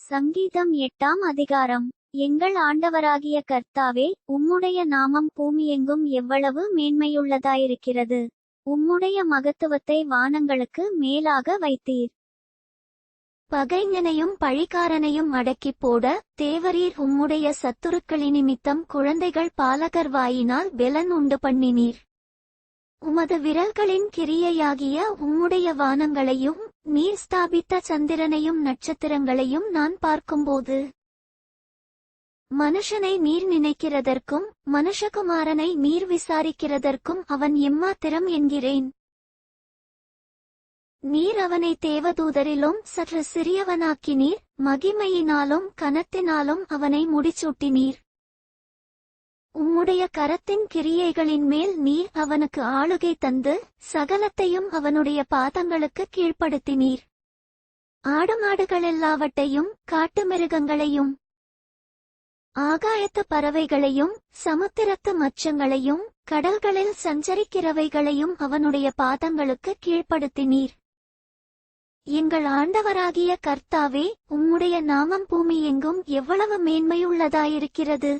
சங்கீதம் 8ஆம் அதிகாரம். எங்கள் ஆண்டவராகிய கர்த்தாவே, உம்முடைய நாமம் பூமியெங்கும் எவ்வளவு மேன்மையுள்ளதாயிருக்கிறது. உம்முடைய மகத்துவத்தை வானங்களுக்கு மேலாக வைத்தீர். பகைஞனையும் பழிகாரனையும் அடக்கிப் போட தேவரீர் உம்முடைய சத்துருக்களினிமித்தம் குழந்தைகள் பாலகர் வாயினால் பெலன் உண்டு பண்ணினீர். உமது விரல்களின் கிரியையாகிய உம்முடைய வானங்களையும் நீர் ஸ்தாபித்த சந்திரனையும் நட்சத்திரங்களையும் நான் பார்க்கும்போது, மனுஷனை நீர் நினைக்கிறதற்கும் மனுஷகுமாரனை நீர் விசாரிக்கிறதற்கும் அவன் எம்மாத்திரம் என்கிறேன். நீர் அவனை தேவதூதரிலும் சற்று சிறியவனாக்கினீர், மகிமையினாலும் கனத்தினாலும் அவனை முடிசூட்டினீர். உம்முடைய கரத்தின் கிரியைகளின் மேல் நீர் அவனுக்கு ஆளுகை தந்து சகலத்தையும் அவனுடைய பாதங்களுக்கு கீழ்ப்படுத்தினீர். ஆடுமாடுகளெல்லாவற்றையும் காட்டுமிருகங்களையும் ஆகாயத்து பறவைகளையும் சமுத்திரத்து மச்சங்களையும் கடல்களில் சஞ்சரிக்கிறவைகளையும் அவனுடைய பாதங்களுக்கு கீழ்ப்படுத்தினீர். எங்கள் ஆண்டவராகிய கர்த்தாவே, உம்முடைய நாமம் பூமியெங்கும் எவ்வளவு மேன்மையுள்ளதாயிருக்கிறது.